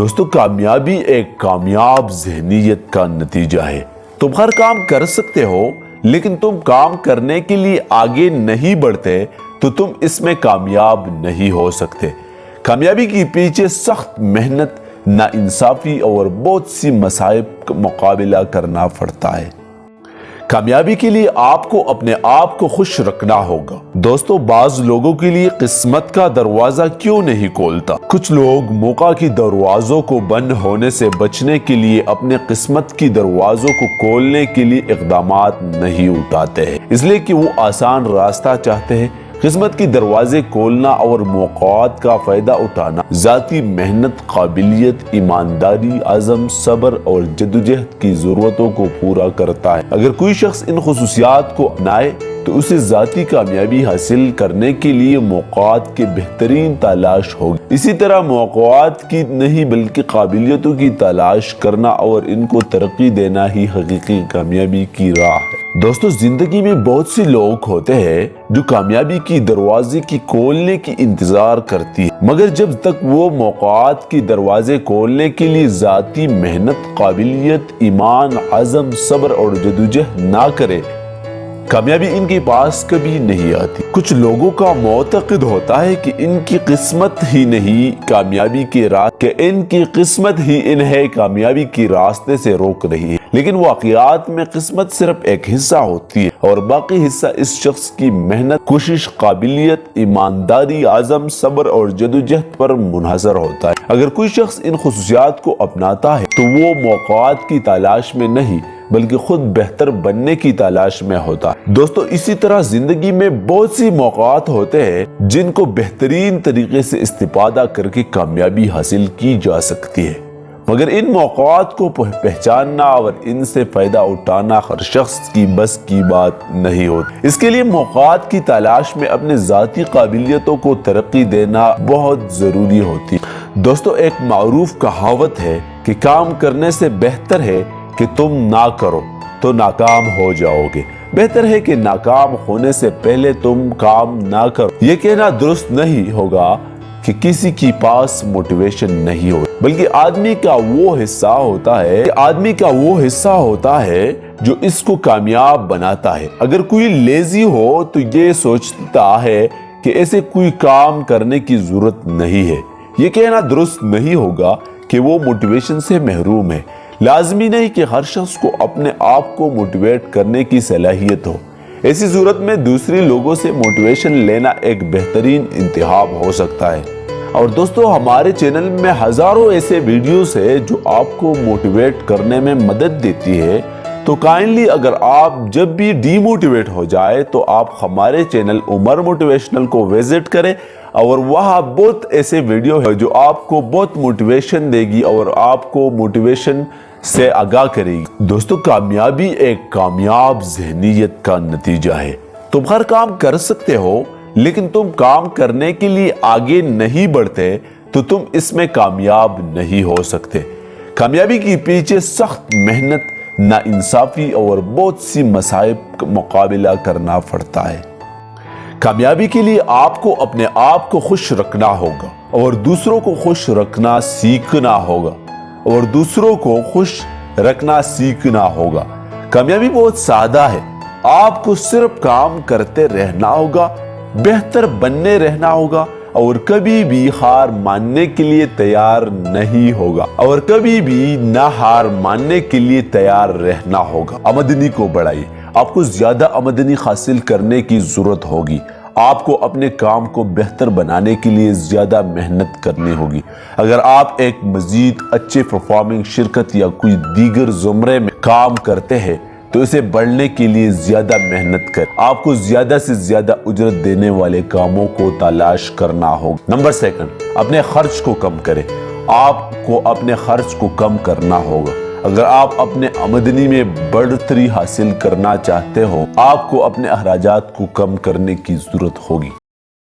دوستو کامیابی ایک کامیاب ذہنیت کا نتیجہ ہے۔ تم ہر کام کر سکتے ہو لیکن تم کام کرنے کے لیے آگے نہیں بڑھتے تو تم اس میں کامیاب نہیں ہو سکتے۔ کامیابی کے پیچھے سخت محنت، ناانصافی اور بہت سی مصائب کا مقابلہ کرنا پڑتا ہے۔ کامیابی کے لیے آپ کو اپنے آپ کو خوش رکھنا ہوگا۔ دوستو بعض لوگوں کے لیے قسمت کا دروازہ کیوں نہیں کھولتا؟ کچھ لوگ موقع کی دروازوں کو بند ہونے سے بچنے کے لیے اپنے قسمت کی دروازوں کو کھولنے کے لیے اقدامات نہیں اٹھاتے ہیں، اس لیے کہ وہ آسان راستہ چاہتے ہیں۔ قسمت کی دروازے کھولنا اور موقعات کا فائدہ اٹھانا ذاتی محنت، قابلیت، ایمانداری، عزم، صبر اور جدوجہد کی ضرورتوں کو پورا کرتا ہے۔ اگر کوئی شخص ان خصوصیات کو اپنائے تو اسے ذاتی کامیابی حاصل کرنے کے لیے موقعات کی بہترین تلاش ہوگی۔ اسی طرح موقعات کی نہیں بلکہ قابلیتوں کی تلاش کرنا اور ان کو ترقی دینا ہی حقیقی کامیابی کی راہ ہے۔ دوستو زندگی میں بہت سے لوگ ہوتے ہیں جو کامیابی کی دروازے کی کھولنے کی انتظار کرتی ہے، مگر جب تک وہ موقعات کی دروازے کھولنے کے لیے ذاتی محنت، قابلیت، ایمان، عزم، صبر اور جدوجہد نہ کرے، کامیابی ان کے پاس کبھی نہیں آتی۔ کچھ لوگوں کا معتقد ہوتا ہے کہ ان کی قسمت ہی نہیں کامیابی کے قسمت ہی انہیں کامیابی کے راستے سے روک رہی ہے، لیکن واقعات میں قسمت صرف ایک حصہ ہوتی ہے اور باقی حصہ اس شخص کی محنت، کوشش، قابلیت، ایمانداری، عزم، صبر اور جدوجہد پر منحصر ہوتا ہے۔ اگر کوئی شخص ان خصوصیات کو اپناتا ہے تو وہ موقعات کی تلاش میں نہیں بلکہ خود بہتر بننے کی تلاش میں ہوتا ہے۔ دوستو اسی طرح زندگی میں بہت سی موقعات ہوتے ہیں جن کو بہترین طریقے سے استفادہ کر کے کامیابی حاصل کی جا سکتی ہے، مگر ان موقعات کو پہچاننا اور ان سے فائدہ اٹھانا ہر شخص کی بس کی بات نہیں ہوتی۔ اس کے لیے موقعات کی تلاش میں اپنے ذاتی قابلیتوں کو ترقی دینا بہت ضروری ہوتی ہے۔ دوستو ایک معروف کہاوت ہے کہ کام کرنے سے بہتر ہے کہ تم نہ کرو تو ناکام ہو جاؤ گے، بہتر ہے کہ ناکام ہونے سے پہلے تم کام نہ کرو۔ یہ کہنا درست نہیں ہوگا کہ کسی کے پاس موٹیویشن نہیں ہو، بلکہ آدمی کا وہ حصہ ہوتا ہے جو اس کو کامیاب بناتا ہے۔ اگر کوئی لیزی ہو تو یہ سوچتا ہے کہ ایسے کوئی کام کرنے کی ضرورت نہیں ہے، یہ کہنا درست نہیں ہوگا کہ وہ موٹیویشن سے محروم ہے۔ لازمی نہیں کہ ہر شخص کو اپنے آپ کو موٹیویٹ کرنے کی صلاحیت ہو، ایسی صورت میں دوسرے لوگوں سے موٹیویشن لینا ایک بہترین انتخاب ہو سکتا ہے۔ اور دوستو ہمارے چینل میں ہزاروں ایسے ویڈیوز ہیں جو آپ کو موٹیویٹ کرنے میں مدد دیتی ہے، تو کائنڈلی اگر آپ جب بھی ڈی موٹیویٹ ہو جائے تو آپ ہمارے چینل عمر موٹیویشنل کو وزٹ کریں، اور وہاں بہت ایسے ویڈیو ہیں جو آپ کو بہت موٹیویشن دے گی اور آپ کو موٹیویشن سے آگاہ کرے گی۔ دوستو کامیابی ایک کامیاب ذہنیت کا نتیجہ ہے۔ تم ہر کام کر سکتے ہو لیکن تم کام کرنے کے لیے آگے نہیں بڑھتے تو تم اس میں کامیاب نہیں ہو سکتے۔ کامیابی کے پیچھے سخت محنت، ناانصافی اور بہت سی مصائب کا مقابلہ کرنا پڑتا ہے۔ کامیابی کے لیے آپ کو اپنے آپ کو خوش رکھنا ہوگا اور دوسروں کو خوش رکھنا سیکھنا ہوگا۔ کامیابی بہت سادہ ہے، آپ کو صرف کام کرتے رہنا ہوگا، بہتر بننے رہنا ہوگا اور کبھی بھی ہار ماننے کے لیے تیار رہنا ہوگا۔ آمدنی کو بڑھائیے، آپ کو زیادہ آمدنی حاصل کرنے کی ضرورت ہوگی۔ آپ کو اپنے کام کو بہتر بنانے کے لیے زیادہ محنت کرنی ہوگی۔ اگر آپ ایک مزید اچھے پرفارمنگ شرکت یا کوئی دیگر زمرے میں کام کرتے ہیں تو اسے بڑھنے کے لیے زیادہ محنت کریں۔ آپ کو زیادہ سے زیادہ اجرت دینے والے کاموں کو تلاش کرنا ہوگا۔ نمبر 2، اپنے خرچ کو کم کریں۔ آپ کو اپنے خرچ کو کم کرنا ہوگا۔ اگر آپ اپنے آمدنی میں بڑھوتری حاصل کرنا چاہتے ہو، آپ کو اپنے اخراجات کو کم کرنے کی ضرورت ہوگی۔